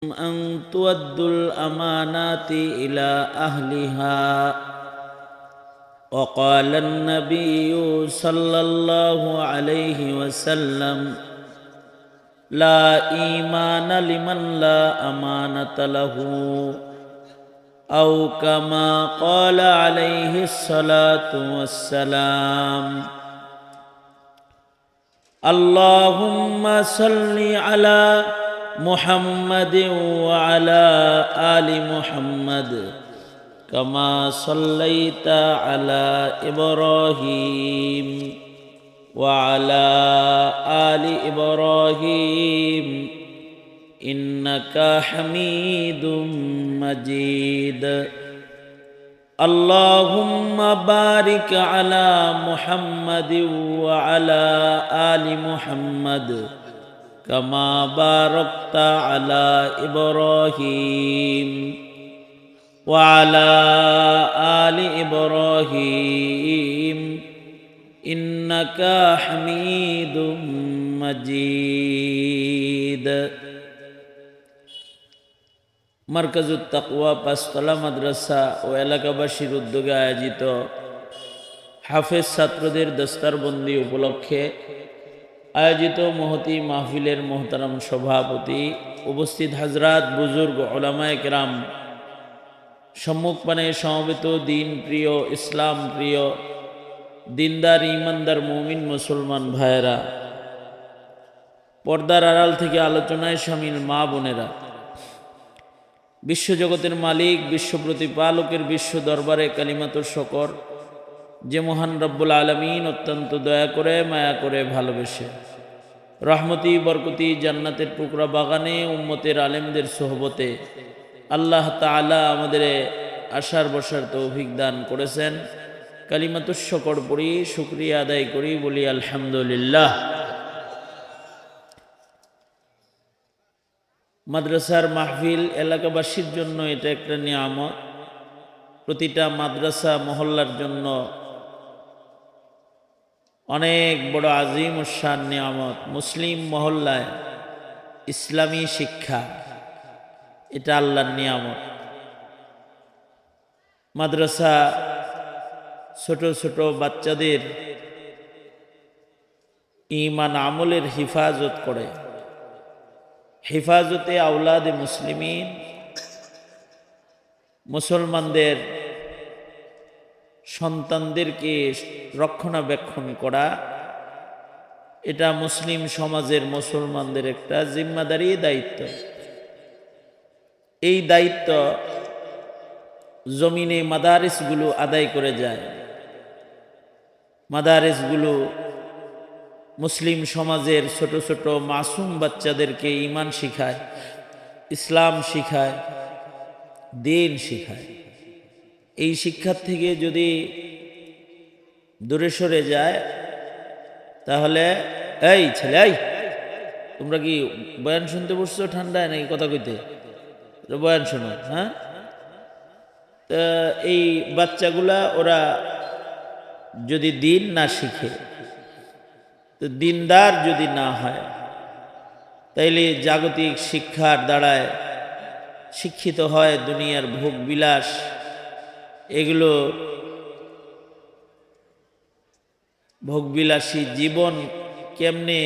أن تؤدوا الأمانات إلى أهلها. وقال النبي صلى الله عليه وسلم: لا إيمان لمن لا أمانة له، أو كما قال عليه الصلاة والسلام. اللهم صل على محمد وعلى آل محمد كما صليت على إبراهيم وعلى آل إبراهيم إنك حميد مجيد. اللهم بارك على محمد وعلى آل محمد كما باركت على إبراهيم وعلى آل إبراهيم إنك حميد مجيد. মারকাজুত তাকওয়া পাঁচতলা মাদ্রাসা ও এলাকাবাসীর উদ্যোগে আয়োজিত হাফেজ ছাত্রদের দস্তারবন্দি উপলক্ষে আয়োজিত মহতি মাহফিলের মোহতারাম সভাপতি, উপস্থিত হাজরাত, বুজুর্গ, উলামায়ে কেরাম, সম্মুখপানে সমবেত দিন প্রিয়, ইসলাম প্রিয়, দিনদার ইমানদার মুমিন মুসলমান ভাইয়েরা, পর্দার আড়াল থেকে আলোচনায় শামিল মা বোনেরা, বিশ্বজগতের মালিক, বিশ্ব প্রতিপালকের বিশ্ব দরবারে কালিমাতুর শকর, যে মহান রব্বুল আলামিন অত্যন্ত দয়া করে, মায়া করে, ভালোবেসে রহমতি বরকতি জান্নাতের টুকরা বাগানে উম্মতের আলেমদের সোহবতে আল্লাহ তাআলা আমাদের আসার বসার তৌফিক দান করেছেন। কালিমাতুর শকর পড়ি, শুকরিয়া আদায় করি, বলি আলহামদুলিল্লাহ। মাদ্রাসার মাহফিল এলাকাবাসীর জন্য এটা একটা নিয়ামত। প্রতিটা মাদ্রাসা মহল্লার জন্য অনেক বড় আজিম ও শান নিয়ামত। মুসলিম মহল্লায় ইসলামী শিক্ষা, এটা আল্লাহর নিয়ামত। মাদ্রাসা ছোট ছোট বাচ্চাদের ঈমান আমলের হিফাজত করে। হেফাজতে আওলাদে মুসলিমিন, মুসলমানদের সন্তানদেরকে রক্ষণাবেক্ষণ করা, এটা মুসলিম সমাজের মুসলমানদের একটা জিম্মাদারি, দায়িত্ব। এই দায়িত্ব জমিনে মাদারিসগুলো আদায় করে যায়। মাদারিসগুলো মুসলিম সমাজের ছোট ছোট মাসুম বাচ্চাদেরকে ঈমান শিখায়, ইসলাম শিখায়, দিন শিখায়। এই শিক্ষার থেকে যদি দূরে সরে যায়, তাহলে এই ছেলে, এই তোমরা কি বয়ান শুনতে বসছো ঠান্ডায় নাকি কথা কইতে? বয়ান শোনো। হ্যাঁ, তা এই বাচ্চাগুলা ওরা যদি দিন না শিখে, তো দিনদার যদি না হয়, তাইলে জাগতিক শিক্ষার দ্বারায় শিক্ষিত হয় দুনিয়ার ভোগ বিলাস, এগুলো ভোগবিলাসী জীবন কেমনে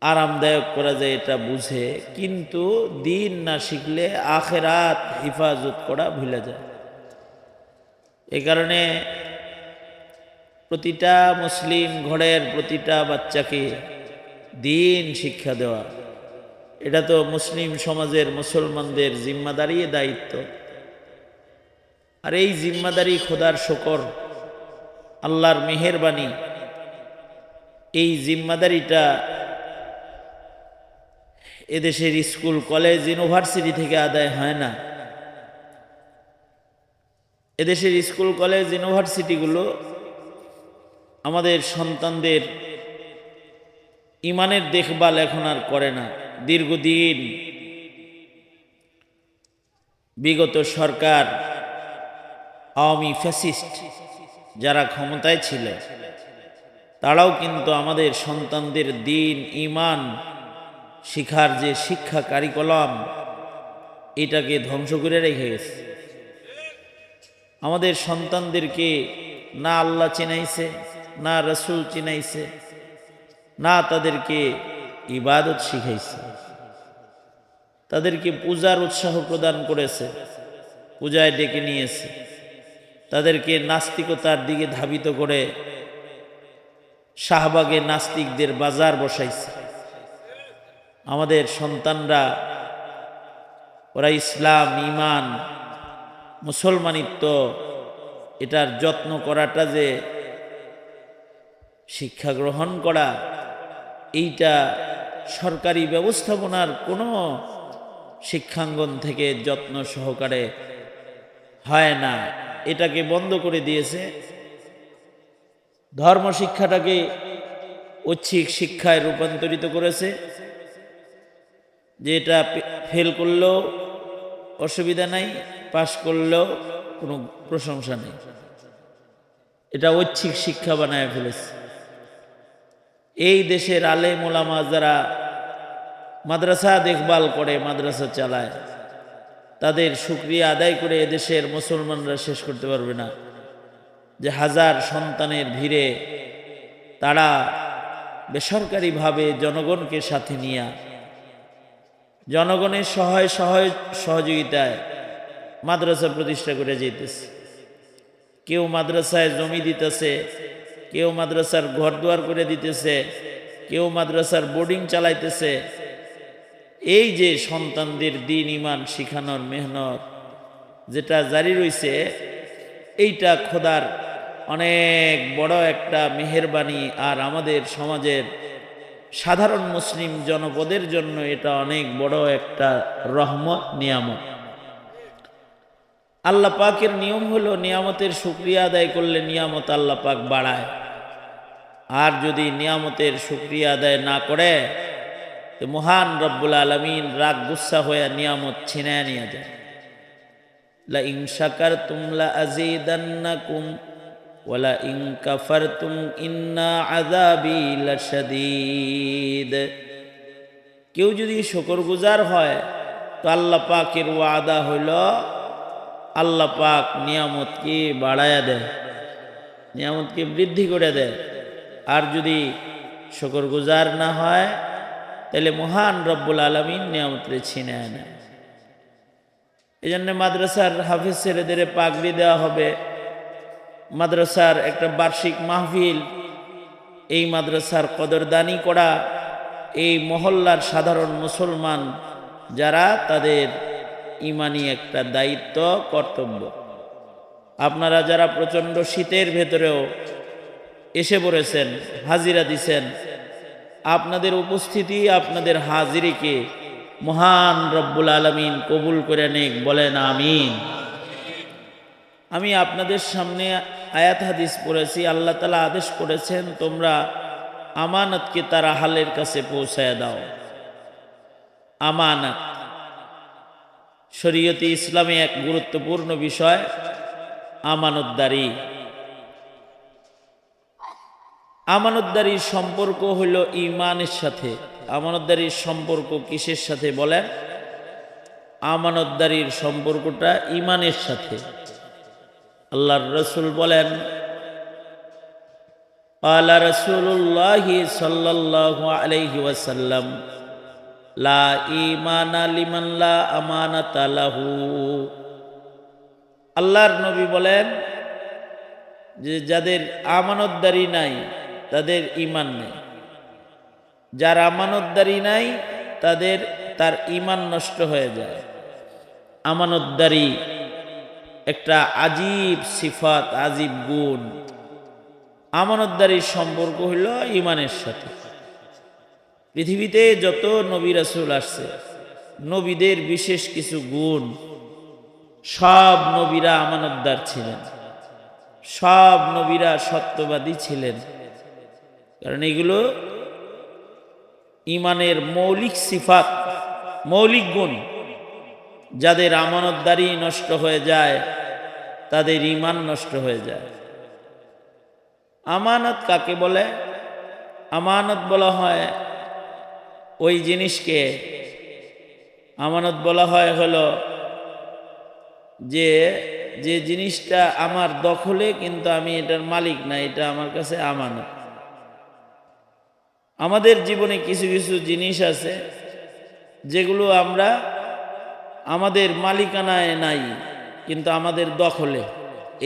আরামদায়ক করা যায় এটা বুঝে, কিন্তু দিন না শিখলে আখেরাত হিফাজত করা ভুলে যায়। এ কারণে প্রতিটা মুসলিম ঘরের প্রতিটা বাচ্চাকে দিন শিক্ষা দেওয়া, এটা তো মুসলিম সমাজের মুসলমানদের জিম্মাদারি, দায়িত্ব। আর এই জিম্মাদারি খোদার শকর, আল্লাহর মেহেরবানি, এই জিম্মাদারিটা এদেশের স্কুল, কলেজ, ইউনিভার্সিটি থেকে আদায় হয় না। এদেশের স্কুল, কলেজ, ইউনিভার্সিটিগুলো আমাদের সন্তানদের ইমানের দেখভাল এখন আর করে না। দীর্ঘদিন বিগত সরকার, আওয়ামী ফ্যাসিস্ট যারা ক্ষমতায় ছিল, তারাও কিন্তু আমাদের সন্তানদের দিন, ঈমান শিখার যে শিক্ষা কারিকুলাম এটাকে ধ্বংস করে রেখে গেছে। আমাদের সন্তানদেরকে না আল্লাহ চিনাইছে, না রসুল চিনাইছে, না তাদেরকে ইবাদত শিখাইছে। তাদেরকে পূজার উৎসাহ প্রদান করেছে, পূজায় ডেকে নিয়েছে, তাদেরকে নাস্তিকতার দিকে ধাবিত করে শাহবাগে নাস্তিকদের বাজার বসাইছে। আমাদের সন্তানরা ওরা ইসলাম, ঈমান, মুসলমানিত্ব এটার যত্ন করাটা, যে শিক্ষা গ্রহণ করা, এইটা সরকারি ব্যবস্থাপনার কোনো শিক্ষাঙ্গন থেকে যত্ন সহকারে হয় না। এটাকে বন্ধ করে দিয়েছে। ধর্ম শিক্ষাটাকে ঐচ্ছিক শিক্ষায় রূপান্তরিত করেছে, যে এটা ফেল করলেও অসুবিধা নাই, পাশ করলেও কোনো প্রশংসা নেই। এটা ঐচ্ছিক শিক্ষা বানায় ফেলেছে। এই দেশের আলেম ওলামা যারা মাদ্রাসা দেখভাল করে, মাদ্রাসা চালায়, তাদের শুকরিয়া আদায় করে এদেশের মুসলমানরা শেষ করতে পারবে না, যে হাজার সন্তানের ভিড়ে তারা বেসরকারিভাবে জনগণকে সাথে নিয়ে, জনগণের সহযোগিতায় মাদ্রাসা প্রতিষ্ঠা করে যেতেছে। কেউ মাদ্রাসায় জমি দিতেছে, কেউ মাদ্রাসার ঘরদুয়ার করে দিতেছে, কেউ মাদ্রাসার বোর্ডিং চালাইতেছে। এই যে সন্তানদের দ্বীন ঈমান শিখানোর মেহনত যেটা জারি রয়েছে, এইটা খোদার অনেক বড় একটা মেহেরবানি। আর আমাদের সমাজের সাধারণ মুসলিম জনপদের জন্য এটা অনেক বড় একটা রহমত, নিয়ামত। আল্লাহ পাকের নিয়ম হলো নিয়ামতের শুকরিয়া আদায় করলে নিয়ামত আল্লাহ পাক বাড়ায়, আর যদি নিয়ামতের শুকরিয়া আদায় না করে তো মহান রব্বুল আলামিন রাগ গুসা হয়ে নিয়ামত ছিনায় নিয়ে যায়। লা ইন শাকারতুম লা আযীদান্নাকুম ওয়া লা ইন কাফারতুম ইন্না আযাবি লাশাদীদ। কেউ যদি শুকরগুজার হয় তো আল্লাহ পাকের ওয়াদা হইল আল্লাহ পাক নিয়ামতকে বাড়ায়া দেয়, নিয়ামতকে বৃদ্ধি করে দেয়। আর যদি শুকরগুজার না হয় তাহলে মহান রব্বুল আলামিন নিয়ামতকে ছিনায় নেয়। এই জন্য মাদ্রাসার হাফেজ ছেলেদের পাগড়ি দেওয়া হবে, মাদ্রাসার একটা বার্ষিক মাহফিল, এই মাদ্রাসার কদরদানি করা, এই মহল্লার সাধারণ মুসলমান যারা, তাদের ইমানি একটা দায়িত্ব, কর্তব্য। আপনারা যারা প্রচণ্ড শীতের ভেতরেও এসে পড়েছেন, হাজিরা দিছেন, আপনাদের উপস্থিতি, আপনাদের হাজিরিকে মহান রব্বুল আলামিন কবুল করে নেক, বলেন আমিন। আমি আপনাদের সামনে আয়াত হাদিস পড়েছি। আল্লাহ তাআলা আদেশ করেছেন, তোমরা আমানতকে তার আহলের কাছে পৌঁছায় দাও। আমানত শরীয়তে ইসলামে এক গুরুত্বপূর্ণ বিষয়, আমানতদারি। আমানতদারির সম্পর্ক হইল ঈমানের সাথে। আমানতদারির সম্পর্ক কিসের সাথে বলেন? আমানতদারির সম্পর্কটা ঈমানের সাথে। আল্লাহর রাসূল বলেন, ক্বালা রাসূলুল্লাহি সাল্লাল্লাহু আলাইহি ওয়াসাল্লাম, লা ঈমানা লিমান লা আমানাতা লাহু। আল্লাহর নবী বলেন যে যাদের আমানতদারি নাই তাদের ঈমান নেই। যার আমানতদারি নাই তার ঈমান নষ্ট হয়ে যায়। আমানতদারি একটা আজীব সিফাত, আজীব গুণ। আমানতদারির সম্পর্ক হইল ঈমানের সাথে। পৃথিবীতে যত নবী রাসূল আসছে, নবীদের বিশেষ কিছু গুণ, সব নবীরা আমানতদার ছিলেন, সব নবীরা সত্যবাদী ছিলেন। কারণ এগুলো ঈমানের মৌলিক সিফাত, মৌলিক গুণ। যাদের আমানতদারি নষ্ট হয়ে যায় তাদের ঈমান নষ্ট হয়ে যায়। আমানত কাকে বলে? আমানত বলা হয় ওই জিনিসকে আমানত বলা হয় হলো যে যে জিনিসটা আমার দখলে কিন্তু আমি এটার মালিক না, এটা আমার কাছে আমানত। আমাদের জীবনে কিছু কিছু জিনিস আছে যেগুলো আমরা আমাদের মালিকানায় নাই কিন্তু আমাদের দখলে,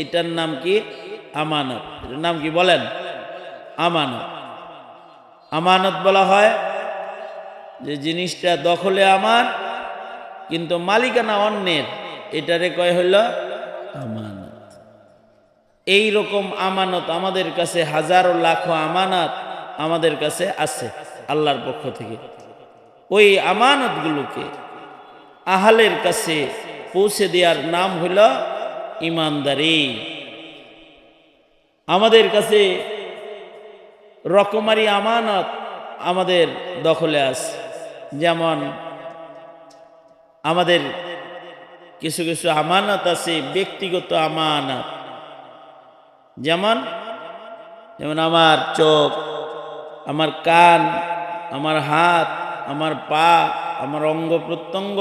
এটার নাম কি? আমানত। এটার নাম কি বলেন? আমানত। আমানত বলা হয় যে জিনিসটা দখলে আমার কিন্তু মালিকানা অন্যের, এটারে কয় হইল আমানত। এই রকম আমানত আমাদের কাছে হাজারো লাখো আমানত আমাদের কাছে আছে আল্লাহর পক্ষ থেকে। ওই আমানতগুলোকে আহালের কাছে পৌঁছে দেওয়ার নাম হইল ইমানদারি। আমাদের কাছে রকমারি আমানত আমাদের দখলে আছে। যেমন আমাদের কিছু কিছু আমানত আছে ব্যক্তিগত আমানত, যেমন যেমন আমার চোখ, আমার কান, আমার হাত, আমার পা, আমার অঙ্গ প্রত্যঙ্গ,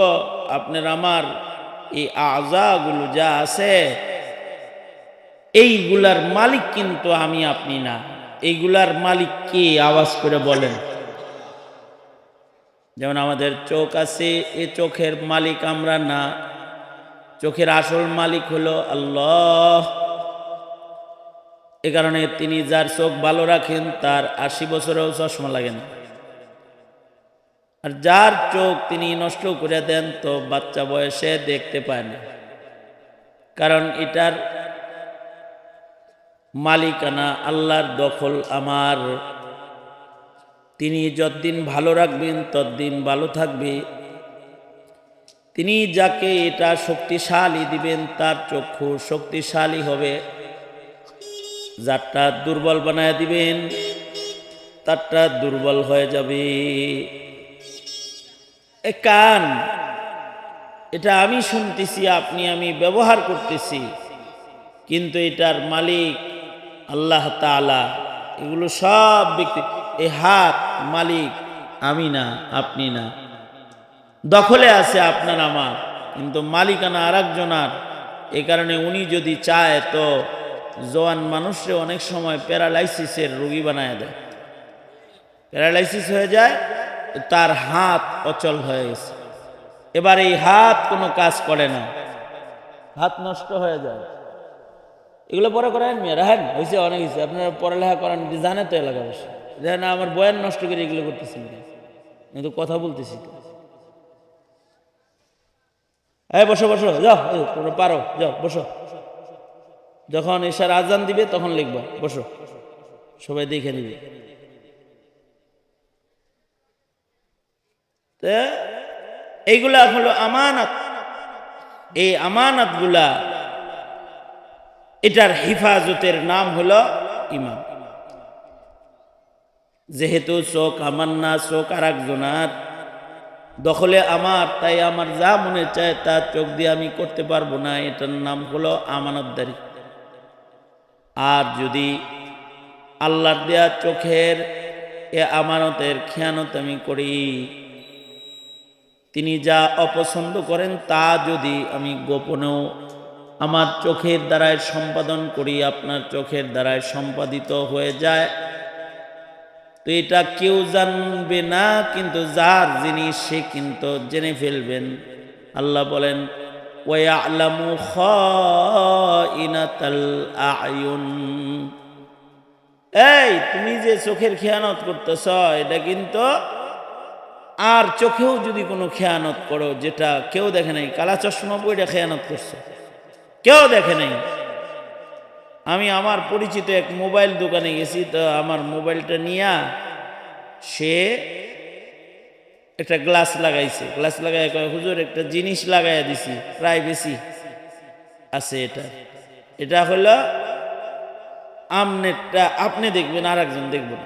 আপনার আমার এই আযাগুলো যা আছে, এইগুলার মালিক কিন্তু আমি আপনি না। এইগুলার মালিক কে? আওয়াজ করে বলেন। যেমন আমাদের চোখ আছে, এই চোখের মালিক আমরা না, চোখের আসল মালিক হলো আল্লাহ। এ কারণে তিনি যার চোখ ভালো রাখেন তার ৮০ বছরেও চশমা লাগে না। আর যার চোখ তিনি নষ্ট করে দেন তো বাচ্চা বয়সে দেখতে পায় না, কারণ এটার মালিকানা আল্লাহর দখল আমার। তিনি যতদিন ভালো রাখবেন ততদিন ভালো থাকবে। তিনি যাকে এটা শক্তিশালী দিবেন তার চক্ষু শক্তিশালী হবে, যারটা দুর্বল বানায় দিবেন তারটা দুর্বল হয়ে যাবে। এ কান, এটা আমি শুনতেছি, আমি ব্যবহার করতেছি, কিন্তু এটার মালিক আল্লাহ তাআলা। এগুলো সব ব্যক্তি। এই হাত মালিক আমি না, আপনি না, দখলে আছে আপনার আমার, কিন্তু মালিকানা আর একজনার। এই কারণে উনি যদি চায় তো জওয়ান মানুষরে অনেক সময় প্যারালাইসিসের রোগী বানায় দেয়। প্যারালাইসিস হয়ে যায়, তার হাত অচল হয়ে গেছে। এবার এই হাত কোনো কাজ করে না, হাত নষ্ট হয়ে যায়। এগুলো পরে করেন মেয়ে রাখেন, হয়েছে অনেক হয়েছে। আপনারা পড়ালেখা করেন, জানে তো এলাকা বসে, দেখেন আমার বয়ান নষ্ট করে এগুলো করতেছি, কিন্তু কথা বলতেছি তো। এই বসো বসো, যাও, তোমরা পারো, যাও বসো। যখন এশার আজান দিবে তখন লিখবা, বসো, সবাই দেখে নিবে। এইগুলা হলো আমানত। এই আমানত গুলা, এটার হেফাজতের নাম হলো ঈমান। যেহেতু চোখ আমার না, চোখ আর একজনার, দখলে আমার, তাই আমার যা মনে চায় তা চোখ দিয়ে আমি করতে পারবো না, এটার নাম হলো আমানতদারি। আর যদি আল্লাহর দেয়া চোখের এ আমানতের খেয়ানত আমি করি, তিনি যা অপছন্দ করেন তা যদি আমি গোপনেও আমার চোখের দ্বারায় সম্পাদন করি, আপনার চোখের দ্বারায় সম্পাদিত হয়ে যায়, তো এটা কেউ জানবে না, কিন্তু যার জিনিস সে কিন্তু জেনে ফেলবেন। আল্লাহ বলেন ওয়ায়ালামু খাইনাতাল আয়ুন। এই তুমি যে চোখের খেয়ানত করতেছ, এটা কিন্তু আর চোখেও যদি কোনো খেয়ানত করো যেটা কেউ দেখে নাই, কালা চশমা পরে খেয়ানত করছো, কেউ দেখে নাই। আমি আমার পরিচিত এক মোবাইল দোকানে গেছি, তো আমার মোবাইলটা নিয়ে সে একটা গ্লাস লাগাইছে, গ্লাস লাগাই কয় হুজুর একটা জিনিস লাগাইয়া দিছি, প্রাইভেসি আছে। এটা হলো আমনেরটা আপনি দেখবেন আর একজন দেখবেন।